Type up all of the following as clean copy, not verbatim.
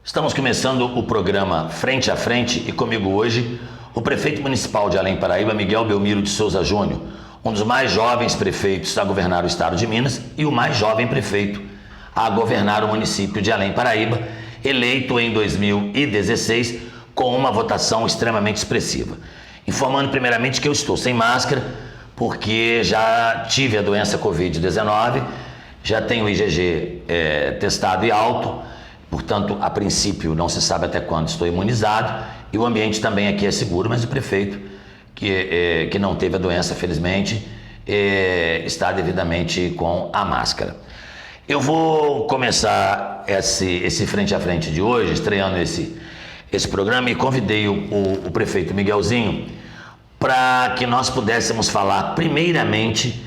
Estamos começando o programa Frente a Frente e comigo hoje o prefeito municipal de Além Paraíba, Miguel Belmiro de Souza Júnior, um dos mais jovens prefeitos a governar o estado de Minas e o mais jovem prefeito a governar o município de Além Paraíba, eleito em 2016 com uma votação extremamente expressiva. Informando primeiramente que eu estou sem máscara porque já tive a doença Covid-19, já tenho o IgG testado e alto. Portanto, a princípio, não se sabe até quando estou imunizado e o ambiente também aqui é seguro, mas o prefeito, que não teve a doença, felizmente, está devidamente com a máscara. Eu vou começar esse Frente a Frente de hoje, estreando esse programa, e convidei o prefeito Miguelzinho para que nós pudéssemos falar primeiramente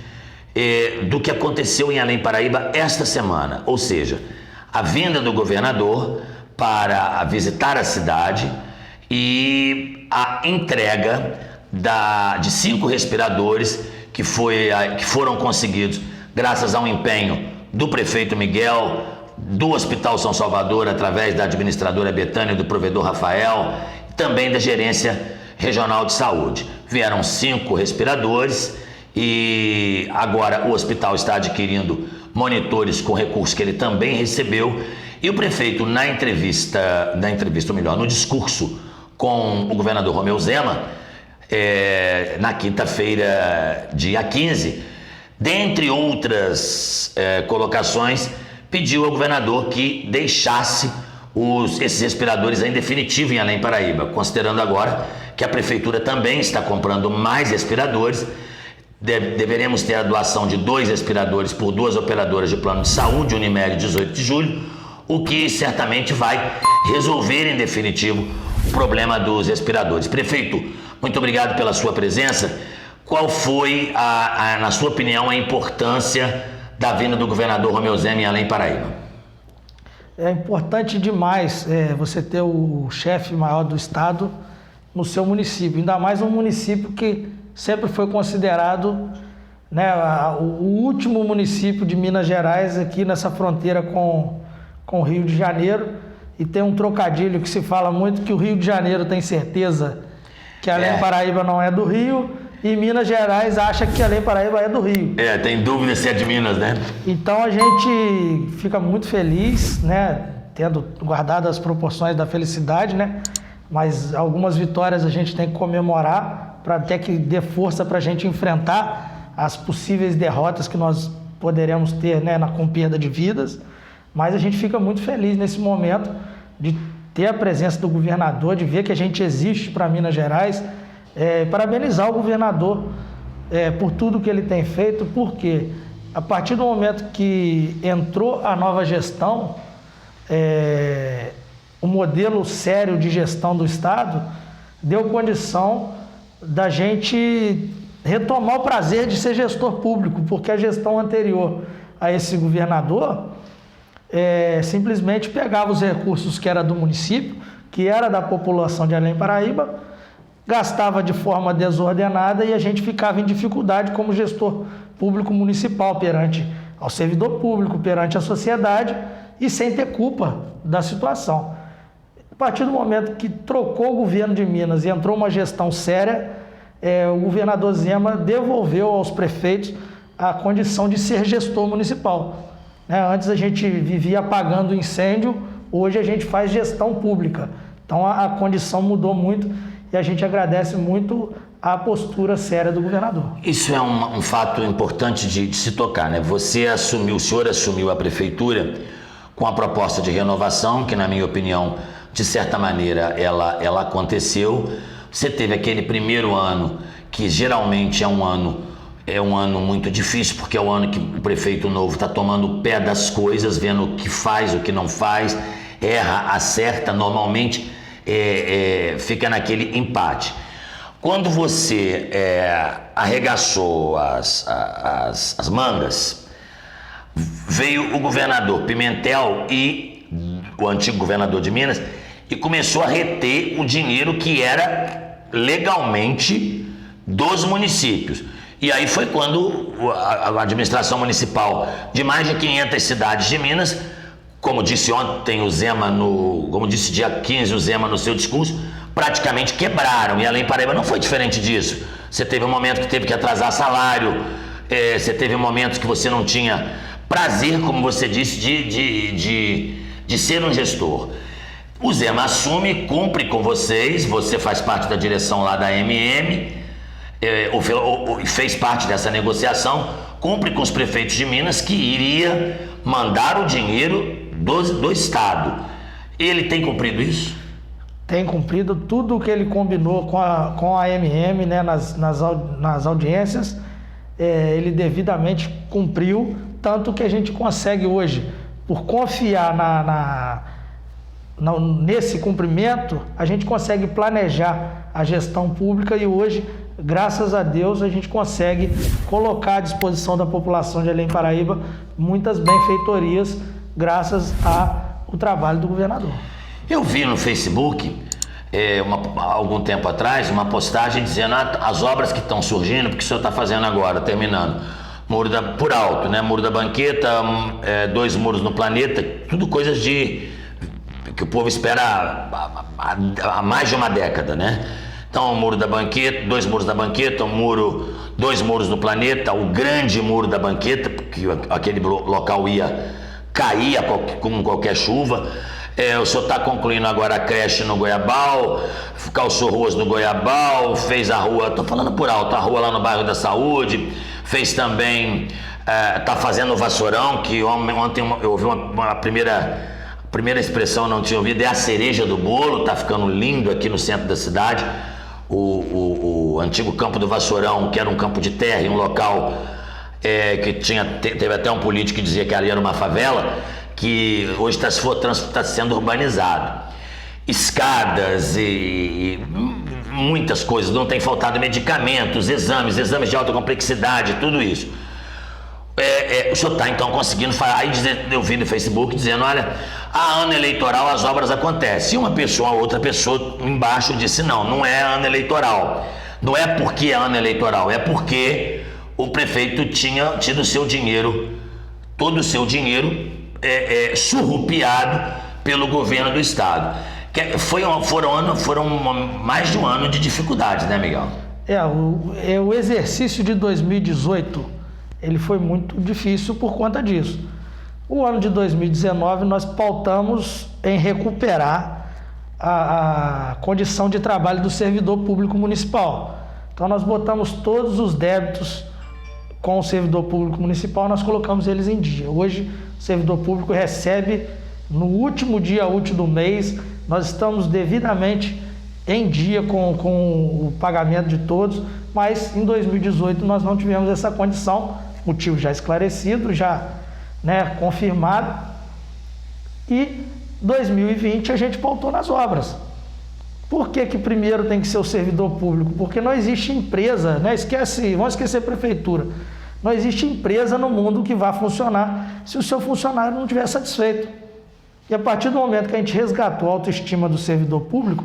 do que aconteceu em Além Paraíba esta semana, ou seja, a vinda do governador para visitar a cidade e a entrega de 5 respiradores que foram conseguidos graças ao empenho do prefeito Miguel, do Hospital São Salvador, através da administradora Betânia e do provedor Rafael, também da Gerência Regional de Saúde. Vieram 5 respiradores e agora o hospital está adquirindo monitores com recursos que ele também recebeu, e o prefeito no discurso com o governador Romeu Zema, na quinta-feira, dia 15, dentre outras colocações, pediu ao governador que deixasse esses respiradores em definitivo em Além Paraíba, considerando agora que a prefeitura também está comprando mais respiradores. Deveremos ter a doação de 2 respiradores por 2 operadoras de plano de saúde, Unimed 18 de julho, o que certamente vai resolver em definitivo o problema dos respiradores. Prefeito, muito obrigado pela sua presença. Qual foi, na sua opinião, a importância da vinda do governador Romeu Zema em Além Paraíba? É importante demais você ter o chefe maior do estado no seu município, ainda mais um município que sempre foi considerado, né, o último município de Minas Gerais aqui nessa fronteira com o Rio de Janeiro. E tem um trocadilho que se fala muito, que o Rio de Janeiro tem certeza que Além Paraíba não é do Rio, e Minas Gerais acha que Além Paraíba é do Rio. Tem dúvida se é de Minas, né? Então a gente fica muito feliz, né, tendo guardado as proporções da felicidade, né? Mas algumas vitórias a gente tem que comemorar para até que dê força para a gente enfrentar as possíveis derrotas que nós poderemos ter, né, com perda de vidas. Mas a gente fica muito feliz nesse momento de ter a presença do governador, de ver que a gente existe para Minas Gerais, parabenizar o governador por tudo que ele tem feito, porque a partir do momento que entrou a nova gestão, o modelo sério de gestão do Estado deu condição da gente retomar o prazer de ser gestor público, porque a gestão anterior a esse governador simplesmente pegava os recursos que era do município, que era da população de Além Paraíba, gastava de forma desordenada e a gente ficava em dificuldade como gestor público municipal perante ao servidor público, perante a sociedade e sem ter culpa da situação. A partir do momento que trocou o governo de Minas e entrou uma gestão séria, o governador Zema devolveu aos prefeitos a condição de ser gestor municipal. Antes a gente vivia apagando incêndio, hoje a gente faz gestão pública. Então a condição mudou muito e a gente agradece muito a postura séria do governador. Isso é um fato importante de se tocar, né? O senhor assumiu a prefeitura com a proposta de renovação, que na minha opinião, de certa maneira, ela aconteceu. Você teve aquele primeiro ano, que geralmente é um ano muito difícil, porque é o ano que o prefeito novo está tomando o pé das coisas, vendo o que faz, o que não faz, erra, acerta, normalmente fica naquele empate. Quando você arregaçou as mangas, veio o governador Pimentel e o antigo governador de Minas e começou a reter o dinheiro que era legalmente dos municípios. E aí foi quando a administração municipal de mais de 500 cidades de Minas como disse ontem o Zema, como disse dia 15 o Zema no seu discurso, praticamente quebraram. E Além Paraíba não foi diferente disso. Você teve um momento que teve que atrasar salário, você teve momentos que você não tinha prazer, como você disse, de ser um gestor. O Zema assume, cumpre com vocês, você faz parte da direção lá da MM, fez parte dessa negociação, cumpre com os prefeitos de Minas que iria mandar o dinheiro do Estado. Ele tem cumprido isso? Tem cumprido tudo o que ele combinou com a MM, né, nas audiências, ele devidamente cumpriu, tanto que a gente consegue hoje, por confiar nesse cumprimento, a gente consegue planejar a gestão pública e hoje, graças a Deus, a gente consegue colocar à disposição da população de Além Paraíba muitas benfeitorias graças ao trabalho do governador. Eu vi no Facebook, algum tempo atrás, uma postagem dizendo as obras que estão surgindo, porque o senhor está fazendo agora, terminando, por alto, né? Muro da Banqueta, 2 muros no Planeta, tudo coisas que o povo espera há mais de uma década, né? Então, o Muro da Banqueta, 2 muros da Banqueta, 2 muros no Planeta, o grande Muro da Banqueta, porque aquele local ia cair com qualquer chuva. O senhor está concluindo agora a creche no Goiabal, calçou ruas no Goiabal, fez a rua, estou falando por alto, a rua lá no bairro da Saúde, fez também, está fazendo o Vassourão, que ontem eu ouvi a primeira expressão, não tinha ouvido, é a cereja do bolo, está ficando lindo aqui no centro da cidade. O antigo campo do Vassourão, que era um campo de terra e um local que teve até um político que dizia que ali era uma favela, que hoje está sendo urbanizado. Escadas e muitas coisas, não tem faltado medicamentos, exames de alta complexidade, tudo isso. O senhor está então conseguindo falar, aí eu vi no Facebook dizendo, olha, a ano eleitoral as obras acontecem. E outra pessoa embaixo disse, não é ano eleitoral. Não é porque é ano eleitoral, é porque o prefeito tinha tido seu dinheiro, todo o seu dinheiro surrupiado pelo governo do estado. Foram mais de um ano de dificuldades, né, Miguel? O exercício de 2018, ele foi muito difícil por conta disso. O ano de 2019 nós pautamos em recuperar a condição de trabalho do servidor público municipal. Então nós botamos todos os débitos com o servidor público municipal, nós colocamos eles em dia. Hoje o servidor público recebe no último dia útil do mês, nós estamos devidamente em dia com o pagamento de todos, mas em 2018 nós não tivemos essa condição, motivo já esclarecido, já confirmado, e 2020 a gente pautou nas obras. Por que primeiro tem que ser o servidor público? Porque não existe empresa, vamos esquecer a prefeitura, não existe empresa no mundo que vá funcionar se o seu funcionário não estiver satisfeito. E a partir do momento que a gente resgatou a autoestima do servidor público,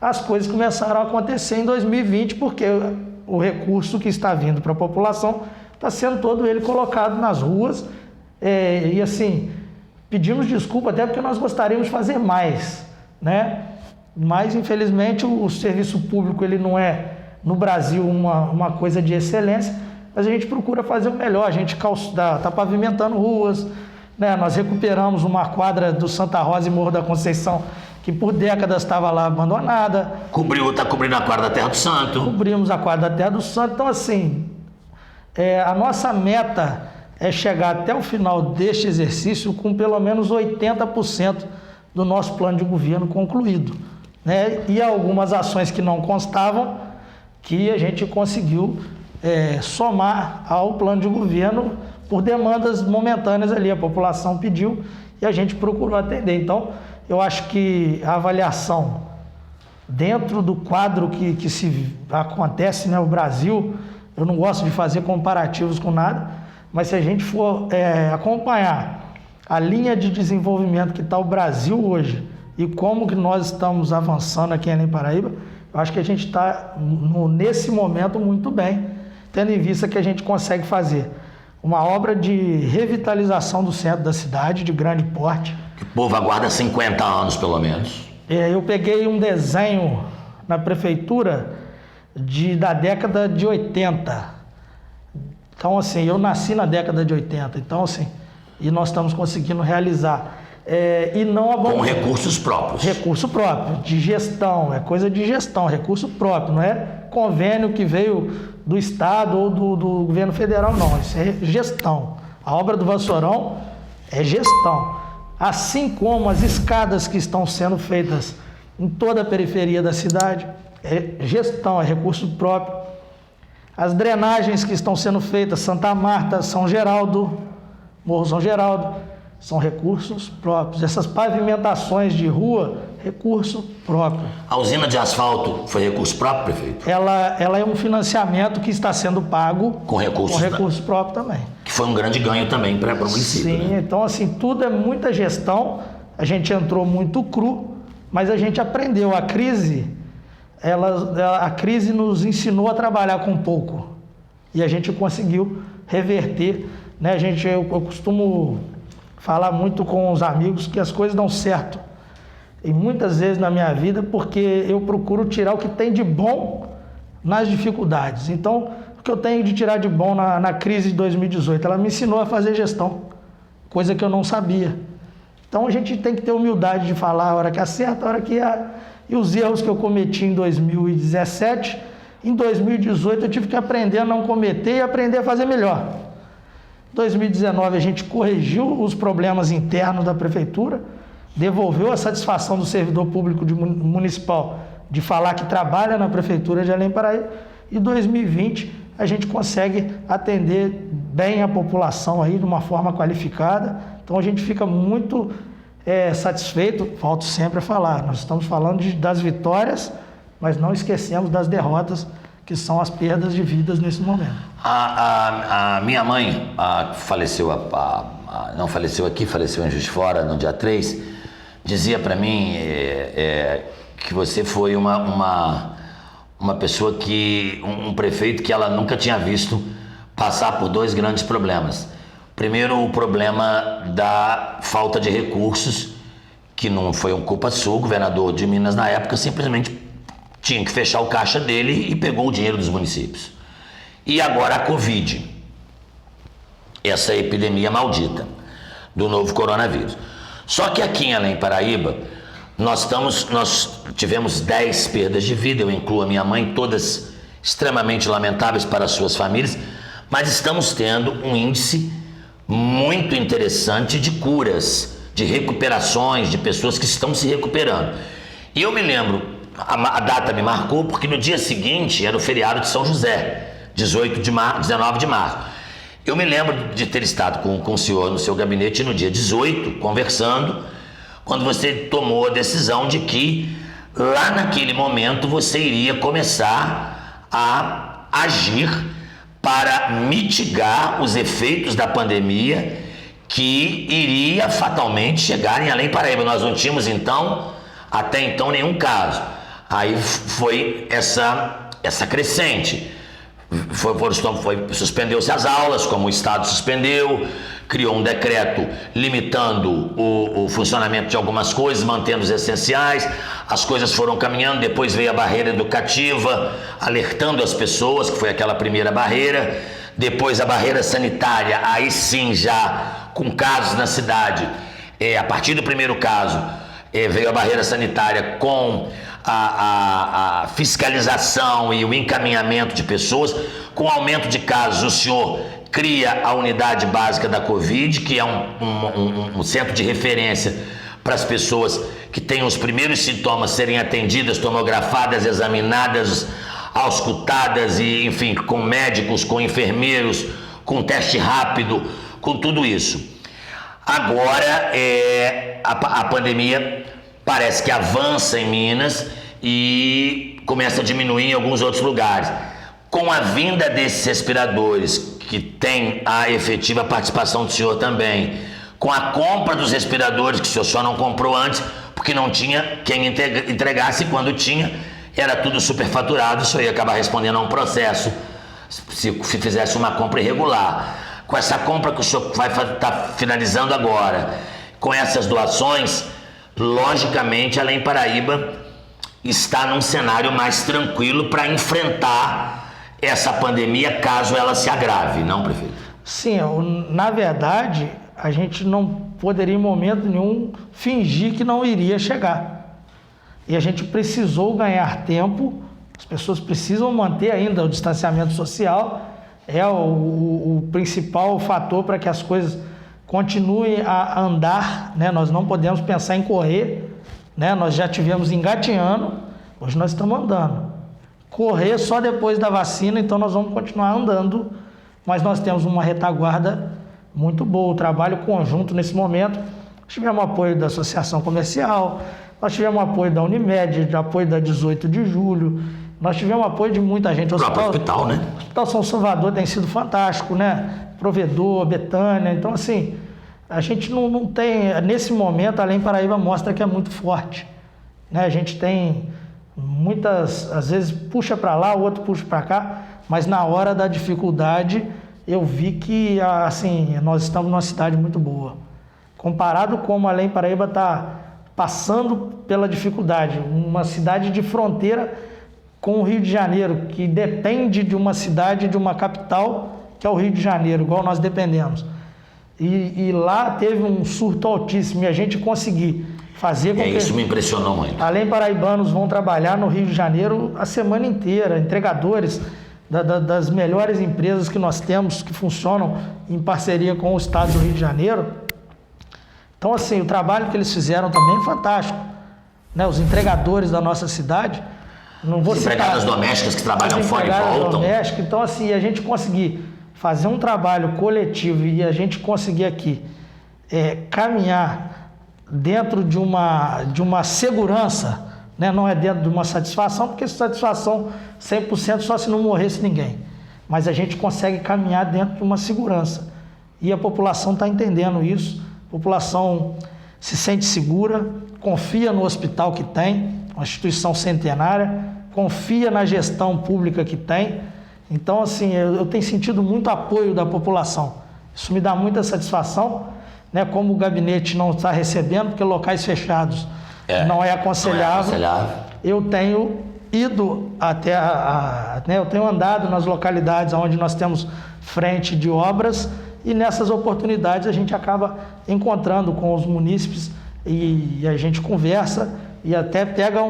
as coisas começaram a acontecer em 2020, porque o recurso que está vindo para a população está sendo todo ele colocado nas ruas, e assim, pedimos desculpa até porque nós gostaríamos de fazer mais, né? Mas infelizmente o serviço público ele não é no Brasil uma coisa de excelência, mas a gente procura fazer o melhor, a gente está pavimentando ruas, né? Nós recuperamos uma quadra do Santa Rosa e Morro da Conceição que por décadas estava lá abandonada. Está cobrindo a quadra da Terra do Santo. Cobrimos a quadra da Terra do Santo. Então, assim, a nossa meta é chegar até o final deste exercício com pelo menos 80% do nosso plano de governo concluído, né? E algumas ações que não constavam, que a gente conseguiu somar ao plano de governo por demandas momentâneas ali. A população pediu e a gente procurou atender. Então, eu acho que a avaliação dentro do quadro que se acontece, né, o Brasil, eu não gosto de fazer comparativos com nada, mas se a gente for acompanhar a linha de desenvolvimento que está o Brasil hoje e como que nós estamos avançando aqui em Além Paraíba, eu acho que a gente está nesse momento muito bem, tendo em vista que a gente consegue fazer uma obra de revitalização do centro da cidade, de grande porte. Que o povo aguarda 50 anos, pelo menos. Eu peguei um desenho na prefeitura da década de 80. Então, assim, eu nasci na década de 80. Então, assim, e nós estamos conseguindo realizar. E não com recursos próprios. Recurso próprio, de gestão, é coisa de gestão, recurso próprio, não é convênio que veio do Estado ou do governo federal, não. Isso é gestão. A obra do Vassourão é gestão. Assim como as escadas que estão sendo feitas em toda a periferia da cidade, é gestão, é recurso próprio. As drenagens que estão sendo feitas, Santa Marta, São Geraldo, Morro São Geraldo, são recursos próprios. Essas pavimentações de rua, recurso próprio. A usina de asfalto foi recurso próprio, prefeito? Ela é um financiamento que está sendo pago com recurso próprio também. Que foi um grande ganho também para o município. Sim, né? Então assim, tudo é muita gestão. A gente entrou muito cru, mas a gente aprendeu. A crise nos ensinou a trabalhar com pouco. E a gente conseguiu reverter. Né? Eu costumo falar muito com os amigos que as coisas dão certo. E muitas vezes na minha vida, porque eu procuro tirar o que tem de bom nas dificuldades. Então, o que eu tenho de tirar de bom na crise de 2018? Ela me ensinou a fazer gestão, coisa que eu não sabia. Então, a gente tem que ter humildade de falar a hora que acerta, a hora que erra. E os erros que eu cometi em 2017, em 2018 eu tive que aprender a não cometer e aprender a fazer melhor. Em 2019 a gente corrigiu os problemas internos da prefeitura, devolveu a satisfação do servidor público municipal de falar que trabalha na prefeitura de Além Paraíba. E em 2020 a gente consegue atender bem a população aí de uma forma qualificada. Então a gente fica muito satisfeito, volto sempre a falar, nós estamos falando das vitórias, mas não esquecemos das derrotas, que são as perdas de vidas nesse momento. A minha mãe faleceu, não faleceu aqui, faleceu em Juiz de Fora no dia 3, dizia para mim que você foi uma pessoa um prefeito que ela nunca tinha visto passar por dois grandes problemas. Primeiro, o problema da falta de recursos, que não foi uma culpa sua, o governador de Minas na época simplesmente tinha que fechar o caixa dele e pegou o dinheiro dos municípios. E agora a Covid, essa epidemia maldita do novo coronavírus. Só que aqui em Além Paraíba, nós tivemos 10 perdas de vida, eu incluo a minha mãe, todas extremamente lamentáveis para as suas famílias, mas estamos tendo um índice muito interessante de curas, de recuperações, de pessoas que estão se recuperando. E eu me lembro, a data me marcou, porque no dia seguinte era o feriado de São José, 19 de março. Eu me lembro de ter estado com o senhor no seu gabinete no dia 18, conversando, quando você tomou a decisão de que lá naquele momento você iria começar a agir para mitigar os efeitos da pandemia que iria fatalmente chegar em Além Paraíba. Nós não tínhamos até então nenhum caso. Aí foi essa crescente. Suspendeu-se as aulas, como o Estado suspendeu, criou um decreto limitando o funcionamento de algumas coisas, mantendo os essenciais, as coisas foram caminhando, depois veio a barreira educativa, alertando as pessoas, que foi aquela primeira barreira, depois a barreira sanitária, aí sim já com casos na cidade, a partir do primeiro caso, veio a barreira sanitária com a fiscalização e o encaminhamento de pessoas. Com aumento de casos, o senhor cria a unidade básica da Covid, que é um centro de referência para as pessoas que têm os primeiros sintomas serem atendidas, tomografadas, examinadas, auscultadas e, enfim, com médicos, com enfermeiros, com teste rápido, com tudo isso. Agora, a pandemia parece que avança em Minas e começa a diminuir em alguns outros lugares. Com a vinda desses respiradores, que tem a efetiva participação do senhor também, com a compra dos respiradores, que o senhor só não comprou antes, porque não tinha quem entregasse, e quando tinha, era tudo superfaturado, o senhor ia acabar respondendo a um processo, se fizesse uma compra irregular. com essa compra que o senhor vai estar finalizando agora, com essas doações, logicamente a Além Paraíba está num cenário mais tranquilo para enfrentar essa pandemia caso ela se agrave, não, prefeito? Sim, na verdade, a gente não poderia em momento nenhum fingir que não iria chegar. E a gente precisou ganhar tempo, as pessoas precisam manter ainda o distanciamento social, é o principal fator para que as coisas continuem a andar, né? Nós não podemos pensar em correr, né? Nós já tivemos engatinhando, hoje nós estamos andando. Correr só depois da vacina, então nós vamos continuar andando, mas nós temos uma retaguarda muito boa, o trabalho conjunto nesse momento. Nós tivemos apoio da Associação Comercial, nós tivemos apoio da Unimed, apoio da 18 de julho, nós tivemos apoio de muita gente. O próprio hospital, né? O Hospital São Salvador tem sido fantástico, né? Provedor, Betânia, então assim, a gente não tem, nesse momento a Além Paraíba mostra que é muito forte, né? A gente tem muitas, às vezes puxa para lá, o outro puxa para cá, mas na hora da dificuldade eu vi que assim, nós estamos numa cidade muito boa. Comparado como a Além Paraíba está passando pela dificuldade, uma cidade de fronteira com o Rio de Janeiro, que depende de uma cidade, de uma capital, que é o Rio de Janeiro, igual nós dependemos. E lá teve um surto altíssimo e a gente conseguir fazer com que... Isso me impressionou muito. Além paraibanos vão trabalhar no Rio de Janeiro a semana inteira, entregadores das melhores empresas que nós temos, que funcionam em parceria com o Estado do Rio de Janeiro. Então, assim, o trabalho que eles fizeram também é fantástico, né? Os entregadores da nossa cidade, não vou citar... Empregadas domésticas que trabalham fora e voltam. Então, assim, a gente conseguir fazer um trabalho coletivo e a gente conseguir aqui caminhar dentro de uma segurança, né? Não é dentro de uma satisfação, porque satisfação 100% só se não morresse ninguém. Mas a gente consegue caminhar dentro de uma segurança. E a população está entendendo isso. A população se sente segura, confia no hospital que tem, uma instituição centenária, confia na gestão pública que tem. Então, assim, eu tenho sentido muito apoio da população. Isso me dá muita satisfação, né? Como o gabinete não está recebendo, porque locais fechados não é aconselhável. Eu tenho ido até né? Eu tenho andado nas localidades onde nós temos frente de obras e nessas oportunidades a gente acaba encontrando com os munícipes e a gente conversa e até pega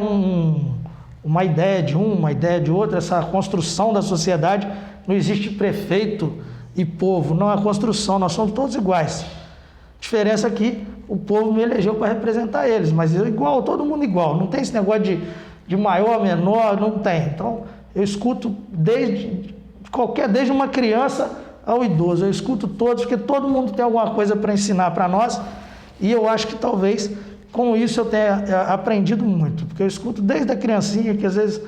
uma ideia de uma ideia de outra, essa construção da sociedade. Não existe prefeito e povo, não é construção, nós somos todos iguais. A diferença é que o povo me elegeu para representar eles, mas eu igual, todo mundo igual, não tem esse negócio de maior, menor, não tem. Então, eu escuto desde uma criança ao idoso, eu escuto todos, porque todo mundo tem alguma coisa para ensinar para nós, e eu acho que talvez com isso eu tenha aprendido muito, porque eu escuto desde a criancinha, que às vezes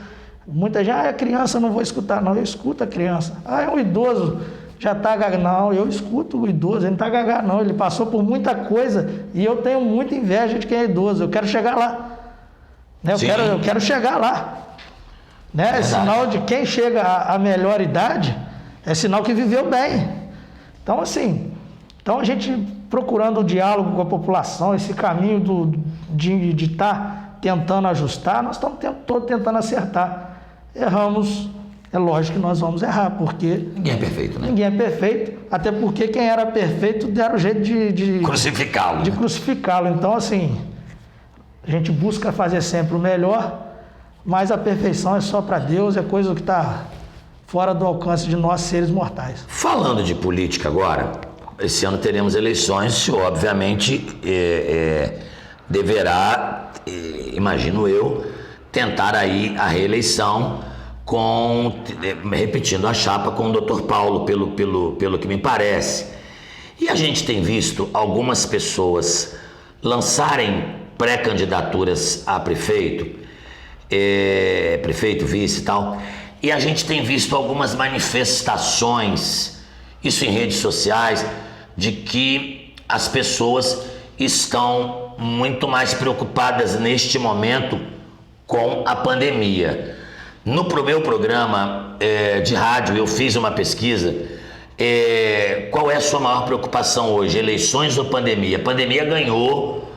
muita gente, é criança, não vou escutar, não, eu escuto a criança. É um idoso, já está gaga, não, eu escuto o idoso, ele não está gaga, não, ele passou por muita coisa e eu tenho muita inveja de quem é idoso, eu quero chegar lá, né? Eu quero chegar lá, né? É sinal de quem chega à melhor idade, é sinal que viveu bem. Então, assim, a gente procurando o diálogo com a população, esse caminho de estar tentando ajustar, nós estamos o tempo todo tentando acertar. Erramos, é lógico que nós vamos errar, porque... Ninguém é perfeito, né? Ninguém é perfeito, até porque quem era perfeito deram jeito de crucificá-lo. De crucificá-lo. Então, assim, a gente busca fazer sempre o melhor, mas a perfeição é só para Deus, é coisa que está fora do alcance de nós, seres mortais. Falando de política agora, esse ano teremos eleições, o senhor, obviamente, deverá, imagino eu, tentar aí a reeleição repetindo a chapa com o Dr. Paulo, pelo que me parece. E a gente tem visto algumas pessoas lançarem pré-candidaturas a prefeito, vice e tal, e a gente tem visto algumas manifestações, isso em redes sociais, de que as pessoas estão muito mais preocupadas neste momento com a pandemia. No meu programa de rádio, eu fiz uma pesquisa Qual é a sua maior preocupação hoje? Eleições ou pandemia? A pandemia ganhou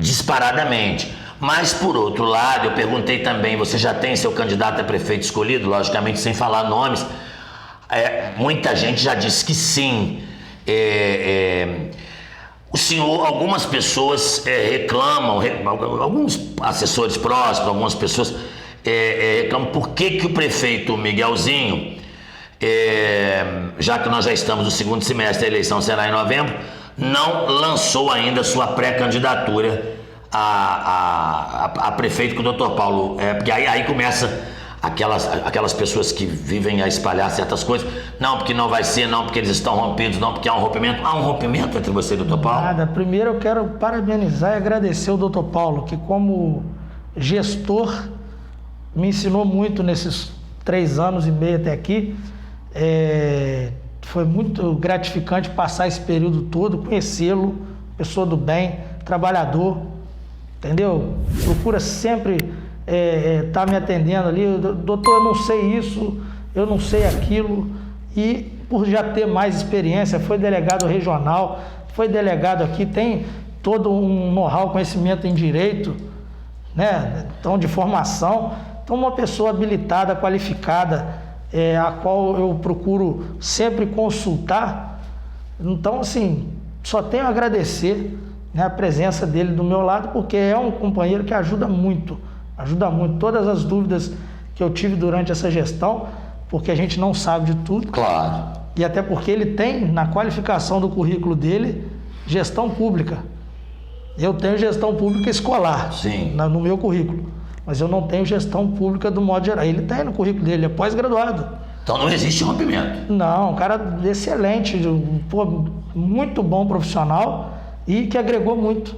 disparadamente. Mas, por outro lado, eu perguntei também, você já tem seu candidato a prefeito escolhido? Logicamente, sem falar nomes. Muita gente já disse que sim. O senhor, algumas pessoas reclamam, alguns assessores próximos, algumas pessoas reclamam por que o prefeito Miguelzinho, já que nós já estamos no segundo semestre, a eleição será em novembro, não lançou ainda sua pré-candidatura a prefeito com o Dr. Paulo. Porque aí começa aquelas pessoas que vivem a espalhar certas coisas. Não, porque não vai ser, não, porque eles estão rompidos, não, porque há um rompimento. Há um rompimento entre você e o Dr. Paulo? Nada. Primeiro eu quero parabenizar e agradecer o Dr. Paulo, que como gestor me ensinou muito nesses 3 anos e meio até aqui. Foi muito gratificante passar esse período todo, conhecê-lo, pessoa do bem, trabalhador, entendeu? Procura sempre tá me atendendo ali, doutor, eu não sei isso, eu não sei aquilo, e por já ter mais experiência, foi delegado regional, foi delegado aqui, tem todo um know-how, conhecimento em direito, né? Então, de formação, então uma pessoa habilitada, qualificada, a qual eu procuro sempre consultar. Então, assim, só tenho a agradecer, né, a presença dele do meu lado, porque é um companheiro que ajuda muito todas as dúvidas que eu tive durante essa gestão, porque a gente não sabe de tudo. Claro. E até porque ele tem, na qualificação do currículo dele, gestão pública. Eu tenho gestão pública escolar. Sim. No meu currículo, mas eu não tenho gestão pública do modo geral. Ele tem no currículo dele, é pós-graduado. Então não existe rompimento. Não, um cara excelente, muito bom profissional e que agregou muito,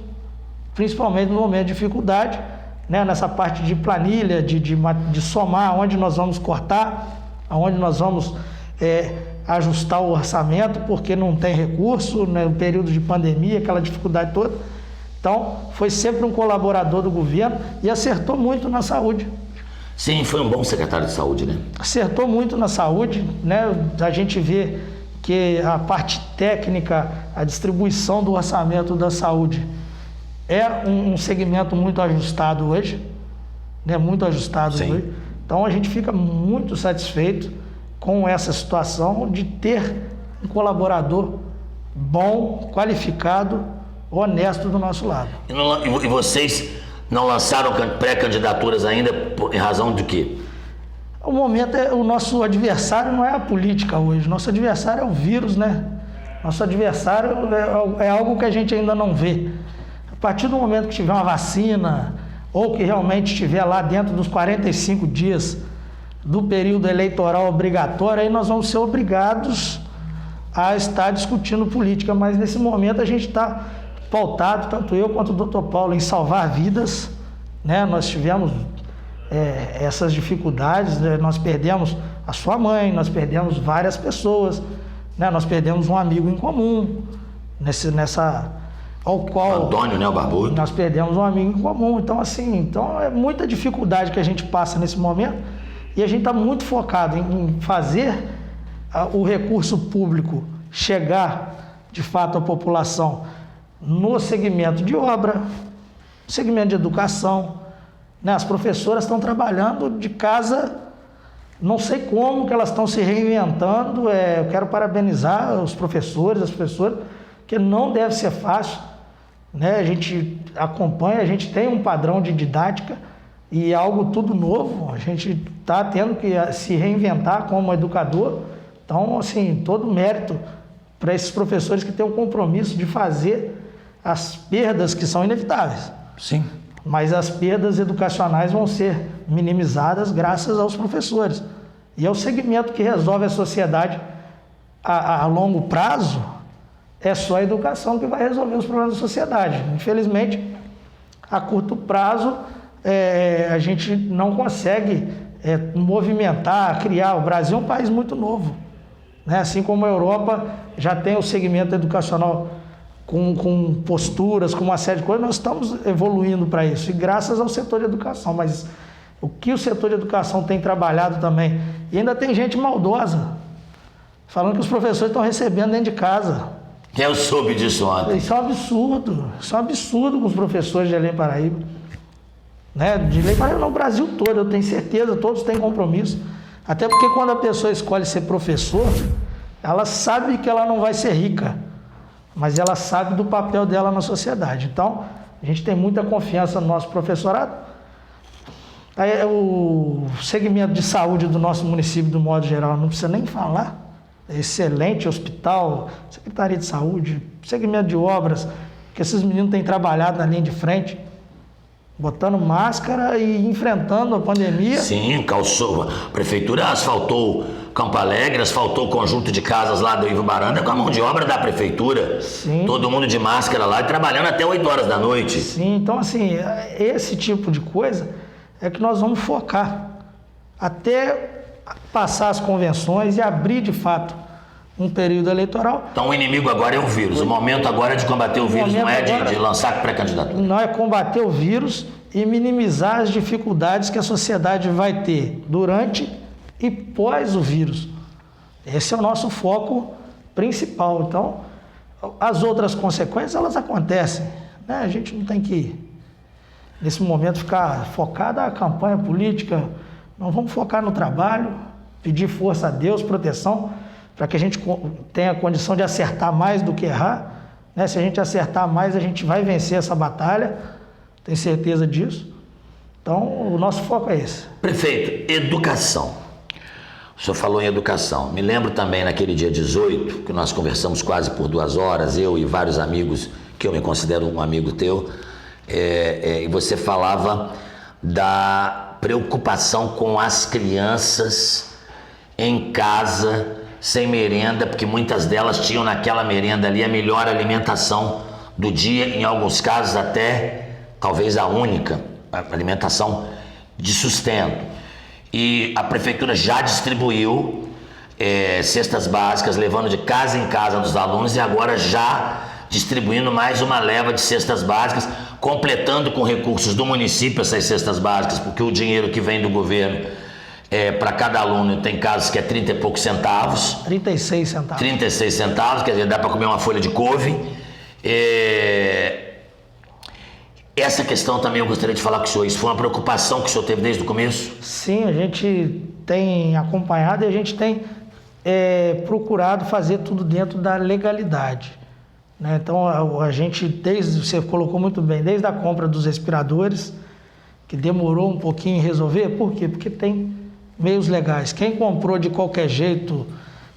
principalmente no momento de dificuldade, né, nessa parte de planilha, de somar onde nós vamos cortar, aonde nós vamos ajustar o orçamento, porque não tem recurso, né, no período de pandemia, aquela dificuldade toda. Então, foi sempre um colaborador do governo e acertou muito na saúde. Sim, foi um bom secretário de saúde, né? Acertou muito na saúde, né? A gente vê que a parte técnica, a distribuição do orçamento da saúde é um segmento muito ajustado hoje, né? Muito ajustado Sim. hoje. Então, a gente fica muito satisfeito com essa situação de ter um colaborador bom, qualificado, honesto do nosso lado. E vocês não lançaram pré-candidaturas ainda em razão de quê? O momento o nosso adversário não é a política hoje, nosso adversário é o vírus, né? Nosso adversário é algo que a gente ainda não vê. A partir do momento que tiver uma vacina ou que realmente estiver lá dentro dos 45 dias do período eleitoral obrigatório, aí nós vamos ser obrigados a estar discutindo política, mas nesse momento a gente está pautado, tanto eu quanto o Dr. Paulo, em salvar vidas, né? Nós tivemos essas dificuldades, né? Nós perdemos a sua mãe, nós perdemos várias pessoas, né? Nós perdemos um amigo em comum, ao qual... Antônio, né, o Barbudo? Nós perdemos um amigo em comum, então assim, é muita dificuldade que a gente passa nesse momento e a gente está muito focado em fazer o recurso público chegar, de fato, à população no segmento de obra, no segmento de educação, né? As professoras estão trabalhando de casa, não sei como que elas estão se reinventando. Eu quero parabenizar os professores, as professoras, que não deve ser fácil, né? A gente acompanha, a gente tem um padrão de didática e é algo tudo novo, a gente está tendo que se reinventar como educador. Então, assim, todo mérito para esses professores que têm um compromisso de fazer as perdas que são inevitáveis. Sim. Mas as perdas educacionais vão ser minimizadas graças aos professores. E é o segmento que resolve a sociedade a longo prazo, é só a educação que vai resolver os problemas da sociedade. Infelizmente, a curto prazo, a gente não consegue movimentar, criar. O Brasil é um país muito novo, né? Assim como a Europa já tem o segmento educacional com posturas, com uma série de coisas, nós estamos evoluindo para isso, e graças ao setor de educação. Mas o que o setor de educação tem trabalhado também, e ainda tem gente maldosa, falando que os professores estão recebendo dentro de casa. Eu soube disso ontem. Isso é um absurdo com os professores de Belém Paraíba. Né? De Belém Paraíba no Brasil todo, eu tenho certeza, todos têm compromisso. Até porque quando a pessoa escolhe ser professor, ela sabe que ela não vai ser rica, mas ela sabe do papel dela na sociedade. Então, a gente tem muita confiança no nosso professorado. Aí, o segmento de saúde do nosso município, do modo geral, não precisa nem falar. É excelente hospital, Secretaria de Saúde, segmento de obras, que esses meninos têm trabalhado na linha de frente, botando máscara e enfrentando a pandemia. Sim, calçou. A prefeitura asfaltou Campo Alegre, asfaltou o conjunto de casas lá do Ivo Baranda com a mão de obra da prefeitura. Sim. Todo mundo de máscara lá e trabalhando até 8 horas da noite. Sim, então assim, esse tipo de coisa é que nós vamos focar até passar as convenções e abrir de fato um período eleitoral. Então o inimigo agora é o vírus. O momento agora é de combater o vírus, não é de lançar pré-candidatura. Não é combater o vírus e minimizar as dificuldades que a sociedade vai ter durante e pós o vírus. Esse é o nosso foco principal. Então, as outras consequências, elas acontecem. Né? A gente não tem que, nesse momento, ficar focado na campanha política. Não vamos focar no trabalho, pedir força a Deus, proteção, para que a gente tenha a condição de acertar mais do que errar. Né? Se a gente acertar mais, a gente vai vencer essa batalha, tenho certeza disso. Então, o nosso foco é esse. Prefeito, educação. O senhor falou em educação. Me lembro também naquele dia 18, que nós conversamos quase por 2 horas, eu e vários amigos, que eu me considero um amigo teu, e você falava da preocupação com as crianças em casa, sem merenda, porque muitas delas tinham naquela merenda ali a melhor alimentação do dia, em alguns casos até talvez a única alimentação de sustento. E a prefeitura já distribuiu cestas básicas, levando de casa em casa dos alunos, e agora já distribuindo mais uma leva de cestas básicas, completando com recursos do município essas cestas básicas, porque o dinheiro que vem do governo para cada aluno tem casos que é 30 e poucos centavos. 36 centavos. 36 centavos, quer dizer, dá para comer uma folha de couve. Essa questão também eu gostaria de falar com o senhor. Isso foi uma preocupação que o senhor teve desde o começo? Sim, a gente tem acompanhado e a gente tem procurado fazer tudo dentro da legalidade. Né? Então, a gente, você colocou muito bem, desde a compra dos respiradores, que demorou um pouquinho em resolver. Por quê? Porque tem meios legais. Quem comprou de qualquer jeito,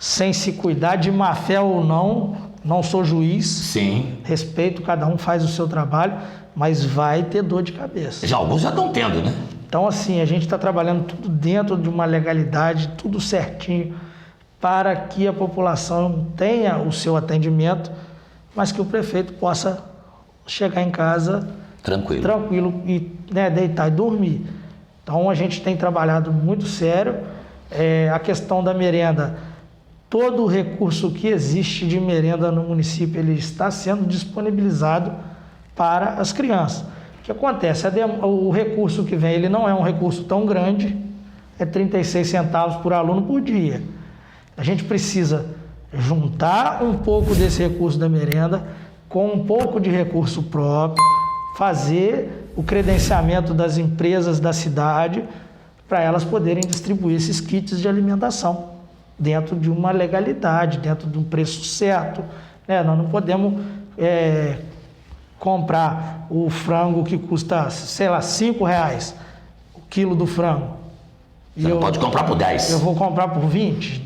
sem se cuidar, de má fé ou não sou juiz. Sim. Respeito, cada um faz o seu trabalho, mas vai ter dor de cabeça. Alguns já estão tendo, né? Então, assim, a gente está trabalhando tudo dentro de uma legalidade, tudo certinho, para que a população tenha o seu atendimento, mas que o prefeito possa chegar em casa tranquilo e deitar e dormir. Então, a gente tem trabalhado muito sério. A questão da merenda, todo o recurso que existe de merenda no município, ele está sendo disponibilizado para as crianças. O que acontece? O recurso que vem, ele não é um recurso tão grande, é 36 centavos por aluno por dia. A gente precisa juntar um pouco desse recurso da merenda com um pouco de recurso próprio, fazer o credenciamento das empresas da cidade para elas poderem distribuir esses kits de alimentação dentro de uma legalidade, dentro de um preço certo. Né? Nós não podemos comprar o frango que custa, sei lá, R$5 o quilo do frango. Você não pode comprar por 10. Eu vou comprar por 20,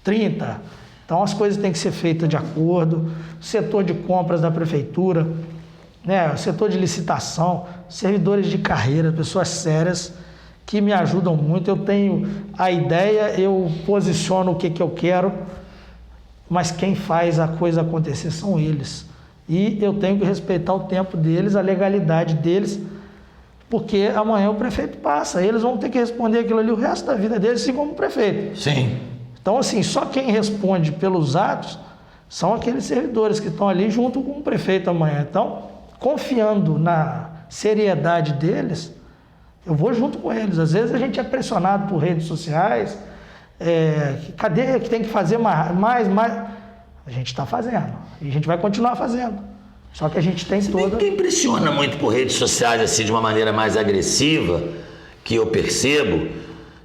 30. Então as coisas têm que ser feitas de acordo. O setor de compras da prefeitura, né? O setor de licitação, servidores de carreira, pessoas sérias que me ajudam muito. Eu tenho a ideia, eu posiciono o que eu quero, mas quem faz a coisa acontecer são eles. E eu tenho que respeitar o tempo deles, a legalidade deles, porque amanhã o prefeito passa. Eles vão ter que responder aquilo ali o resto da vida deles, assim como o prefeito. Sim. Então, assim, só quem responde pelos atos são aqueles servidores que estão ali junto com o prefeito amanhã. Então, confiando na seriedade deles, eu vou junto com eles. Às vezes a gente é pressionado por redes sociais, cadê que tem que fazer mais? A gente está fazendo. E a gente vai continuar fazendo. Só que a gente tem toda... O que impressiona muito por redes sociais, assim, de uma maneira mais agressiva, que eu percebo,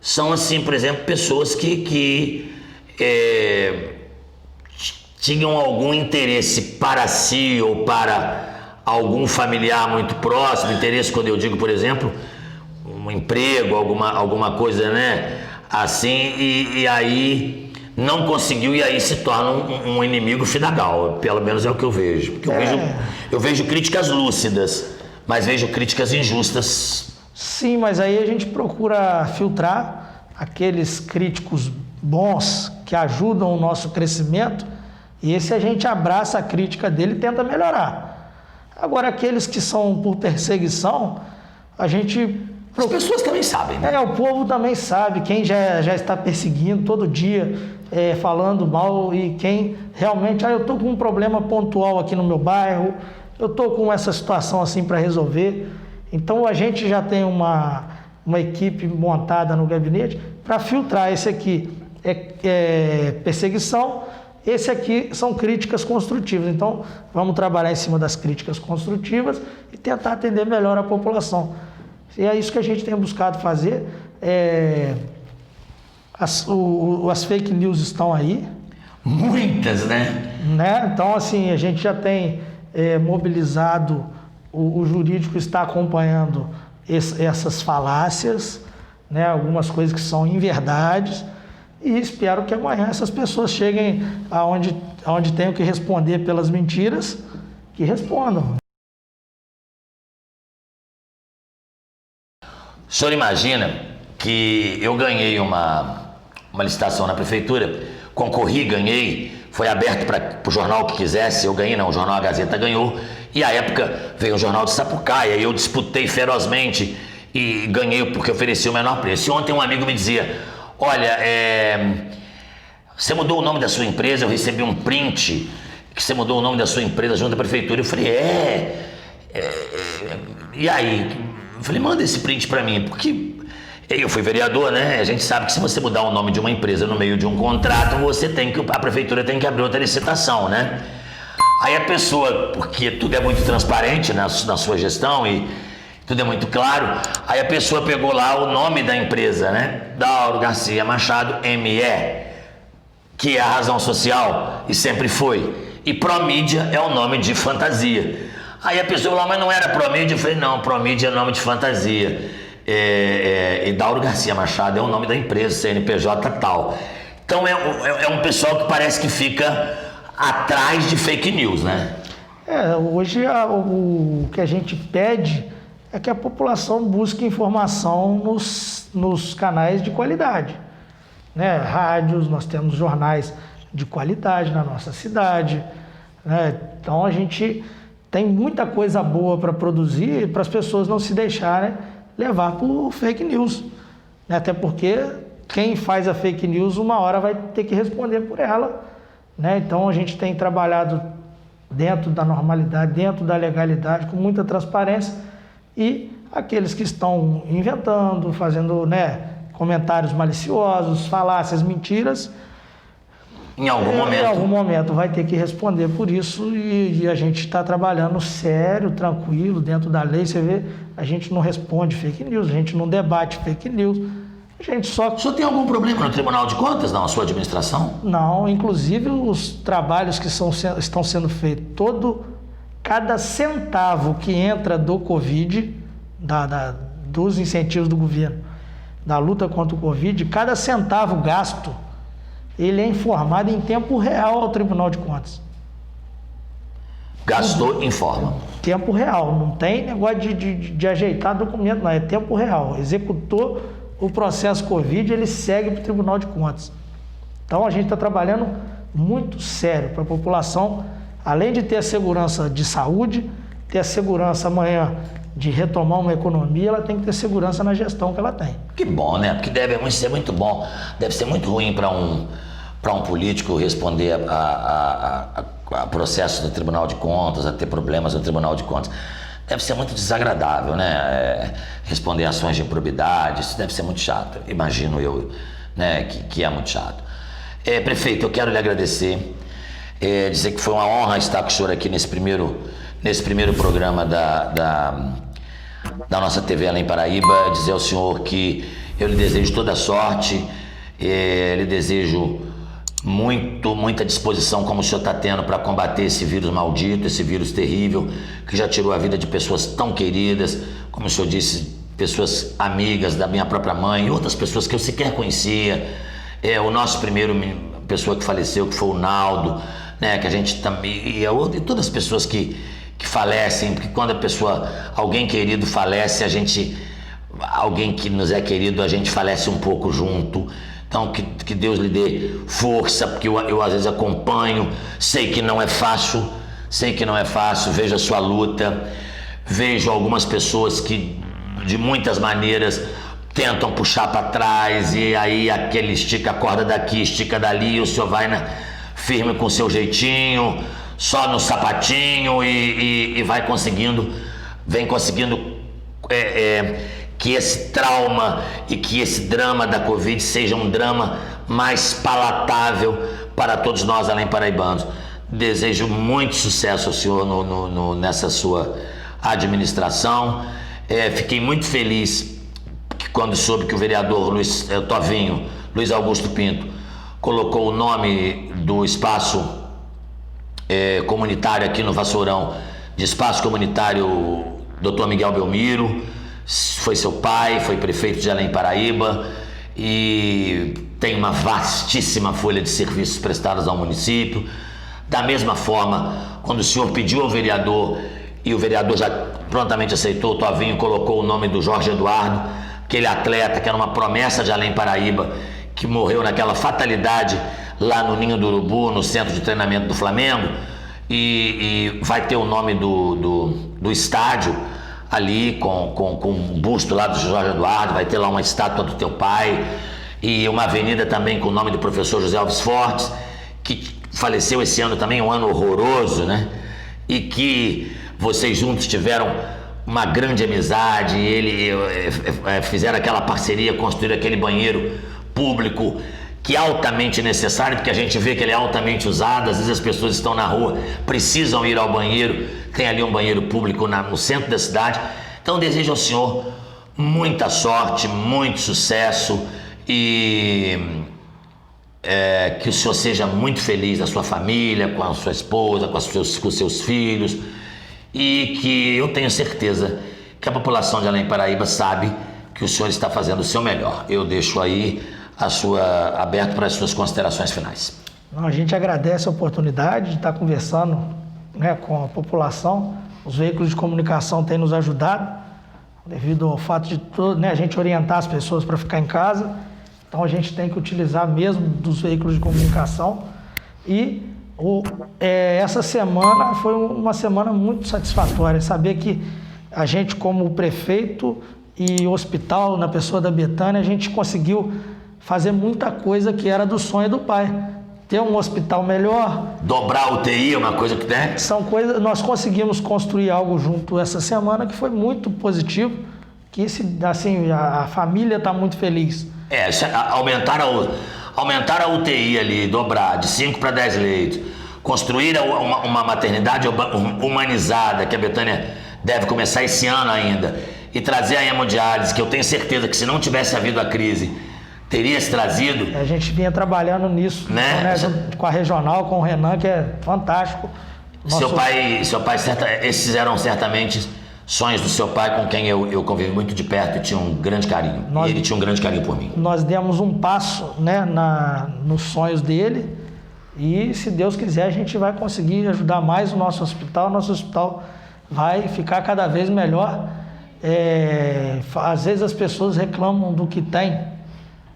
são, assim, por exemplo, pessoas que tinham algum interesse para si ou para algum familiar muito próximo. Interesse, quando eu digo, por exemplo, um emprego, alguma coisa, né? Assim, e aí não conseguiu, e aí se torna um inimigo fidagal. Pelo menos é o que eu vejo. Porque eu vejo críticas lúcidas, mas vejo críticas injustas. Sim, mas aí a gente procura filtrar aqueles críticos bons que ajudam o nosso crescimento, e esse a gente abraça a crítica dele e tenta melhorar. Agora, aqueles que são por perseguição, a gente... As pessoas também sabem, né? O povo também sabe, quem já está perseguindo todo dia, falando mal, e quem realmente, eu estou com um problema pontual aqui no meu bairro, eu estou com essa situação assim para resolver. Então a gente já tem uma equipe montada no gabinete para filtrar. Esse aqui é perseguição, esse aqui são críticas construtivas. Então vamos trabalhar em cima das críticas construtivas e tentar atender melhor a população. E é isso que a gente tem buscado fazer. As fake news estão aí. Muitas, né? Então, assim, a gente já tem mobilizado, o jurídico está acompanhando essas falácias, né? Algumas coisas que são inverdades, e espero que amanhã essas pessoas cheguem aonde tenham que responder pelas mentiras, que respondam. O senhor imagina que eu ganhei uma licitação na prefeitura, concorri, ganhei, foi aberto para o jornal que quisesse, eu ganhei não, o jornal A Gazeta ganhou, e à época veio o jornal de Sapucaia, e eu disputei ferozmente e ganhei porque ofereci o menor preço. E ontem um amigo me dizia, olha, você mudou o nome da sua empresa, eu recebi um print que você mudou o nome da sua empresa junto à prefeitura. Eu falei, e aí? Eu falei, manda esse print para mim, porque eu fui vereador, né? A gente sabe que se você mudar o nome de uma empresa no meio de um contrato, a prefeitura tem que abrir outra licitação, né? Aí a pessoa, porque tudo é muito transparente na sua gestão e tudo é muito claro, aí a pessoa pegou lá o nome da empresa, né? Dauro Garcia Machado, ME, que é a razão social e sempre foi. E Promídia é o nome de fantasia. Aí a pessoa falou, mas não era Promídia? Eu falei, não, Promídia é nome de fantasia. E Dauro Garcia Machado é o nome da empresa, CNPJ tal. Então é um pessoal que parece que fica atrás de fake news, né? Hoje o que a gente pede é que a população busque informação nos canais de qualidade, né? Rádios, nós temos jornais de qualidade na nossa cidade, né? Então a gente tem muita coisa boa para produzir, para as pessoas não se deixarem levar por fake news, né? Até porque quem faz a fake news uma hora vai ter que responder por ela, né? Então a gente tem trabalhado dentro da normalidade, dentro da legalidade, com muita transparência, e aqueles que estão inventando, fazendo, né, comentários maliciosos, falácias, mentiras, em algum momento vai ter que responder por isso, e a gente está trabalhando sério, tranquilo, dentro da lei. Você vê, a gente não responde fake news, a gente não debate fake news, a gente só... O senhor tem algum problema no Tribunal de Contas, na sua administração? Não, inclusive os trabalhos que estão sendo feitos, cada centavo que entra do Covid, dos incentivos do governo, da luta contra o Covid, cada centavo gasto, ele é informado em tempo real ao Tribunal de Contas. Gastou, informa. Tempo real, não tem negócio de ajeitar documento, não, é tempo real. Executou o processo Covid, ele segue para o Tribunal de Contas. Então a gente está trabalhando muito sério para a população, além de ter a segurança de saúde, ter a segurança amanhã de retomar uma economia, ela tem que ter segurança na gestão que ela tem. Que bom, né? Porque deve ser muito bom, deve ser muito ruim para um político responder a processo do Tribunal de Contas, a ter problemas no Tribunal de Contas. Deve ser muito desagradável, né? Responder ações de improbidade, isso deve ser muito chato, imagino eu. né? Que é muito chato. Prefeito, eu quero lhe agradecer, dizer que foi uma honra estar com o senhor aqui nesse primeiro programa da nossa TV Além Paraíba, dizer ao senhor que eu lhe desejo toda a sorte, lhe desejo muita disposição como o senhor está tendo para combater esse vírus maldito, esse vírus terrível, que já tirou a vida de pessoas tão queridas, como o senhor disse, pessoas amigas da minha própria mãe e outras pessoas que eu sequer conhecia. O nosso primeiro pessoa que faleceu, que foi o Naldo, né, que a gente também, e todas as pessoas que falecem, porque quando alguém querido falece, alguém que nos é querido, a gente falece um pouco junto. Então que Deus lhe dê força, porque eu às vezes acompanho, sei que não é fácil, vejo a sua luta, vejo algumas pessoas que de muitas maneiras tentam puxar para trás, e aí aquele estica a corda daqui, estica dali, o senhor vai firme com o seu jeitinho, só no sapatinho e vem conseguindo que esse trauma e que esse drama da Covid seja um drama mais palatável para todos nós além paraibanos. Desejo muito sucesso ao senhor nessa sua administração. Fiquei muito feliz quando soube que o vereador Luiz Augusto Pinto colocou o nome do espaço comunitário aqui no Vassourão, de espaço comunitário Dr. Miguel Belmiro. Foi seu pai, foi prefeito de Além Paraíba e tem uma vastíssima folha de serviços prestados ao município. Da mesma forma, quando o senhor pediu ao vereador e o vereador já prontamente aceitou, o Tovinho colocou o nome do Jorge Eduardo, aquele atleta que era uma promessa de Além Paraíba, que morreu naquela fatalidade lá no Ninho do Urubu, no centro de treinamento do Flamengo, e vai ter o nome do estádio ali com um busto lá do Jorge Eduardo, vai ter lá uma estátua do teu pai e uma avenida também com o nome do professor José Alves Fortes, que faleceu esse ano também, um ano horroroso, né? E que vocês juntos tiveram uma grande amizade, fizeram aquela parceria, construíram aquele banheiro público que é altamente necessário, porque a gente vê que ele é altamente usado. Às vezes as pessoas estão na rua, precisam ir ao banheiro, tem ali um banheiro público no centro da cidade. Então desejo ao senhor muita sorte, muito sucesso e que o senhor seja muito feliz na sua família, com a sua esposa, com os seus filhos, e que eu tenho certeza que a população de Além Paraíba sabe que o senhor está fazendo o seu melhor. Eu deixo aí aberto para as suas considerações finais. A gente agradece a oportunidade de estar conversando, né, com a população. Os veículos de comunicação têm nos ajudado, devido ao fato de a gente orientar as pessoas para ficar em casa. Então a gente tem que utilizar mesmo dos veículos de comunicação. E essa semana foi uma semana muito satisfatória. Saber que a gente, como prefeito e hospital, na pessoa da Betânia, a gente conseguiu fazer muita coisa que era do sonho do pai. Ter um hospital melhor. Dobrar a UTI é uma coisa que tem. São coisas, nós conseguimos construir algo junto essa semana que foi muito positivo, que assim, a família está muito feliz. Aumentar a UTI ali, dobrar de 5 para 10 leitos, construir uma maternidade humanizada, que a Betânia deve começar esse ano ainda, e trazer a hemodiálise, que eu tenho certeza que se não tivesse havido a crise, teria se trazido. A gente vinha trabalhando nisso, né? Com a regional, com o Renan, que é fantástico. Seu pai, esses eram certamente sonhos do seu pai, com quem eu convivi muito de perto e tinha um grande carinho. E ele tinha um grande carinho por mim. Nós demos um passo, né, nos sonhos dele, e se Deus quiser a gente vai conseguir ajudar mais o nosso hospital. Nosso hospital vai ficar cada vez melhor. Às vezes as pessoas reclamam do que tem,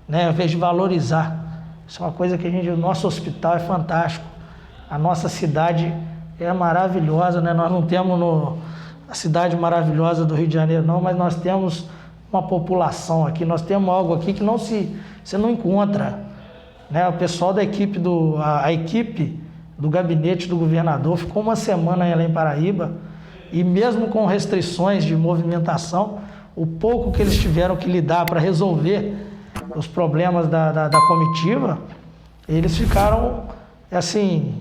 né, ao invés de valorizar. Isso é uma coisa que o nosso hospital é fantástico. A nossa cidade é maravilhosa, né? Nós não temos a cidade maravilhosa do Rio de Janeiro, não, mas nós temos uma população aqui, nós temos algo aqui que você não encontra, né? O pessoal da equipe a equipe do gabinete do governador ficou uma semana em Além Paraíba, e mesmo com restrições de movimentação, o pouco que eles tiveram que lidar para resolver os problemas da comitiva, eles ficaram, assim,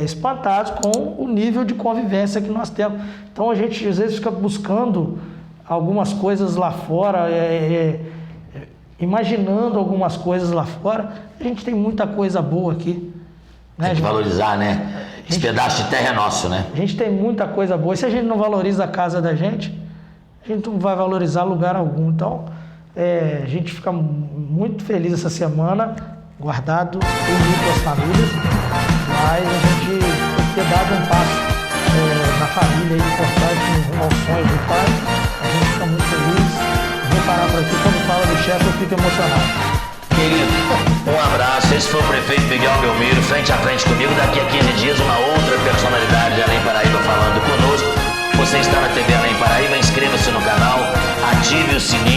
espantados com o nível de convivência que nós temos. Então a gente às vezes fica buscando algumas coisas lá fora, imaginando algumas coisas lá fora. A gente tem muita coisa boa aqui. Né, tem que valorizar, né? Esse pedaço de terra é nosso, né? A gente tem muita coisa boa. E se a gente não valoriza a casa da gente, a gente não vai valorizar lugar algum. Então, a gente fica muito feliz essa semana, guardado, unido com as famílias, mas a gente tem que ter dado um passo na família importante, aos sonhos do pai. A gente fica muito feliz. Vou parar por aqui. Quando fala do chefe, eu fico emocionado. Querido, um abraço. Esse foi o prefeito Miguel Belmiro, frente a frente comigo. Daqui a 15 dias, uma outra personalidade de Além Paraíba falando conosco. Você está na TV Além Paraíba, inscreva-se no canal, ative o sininho.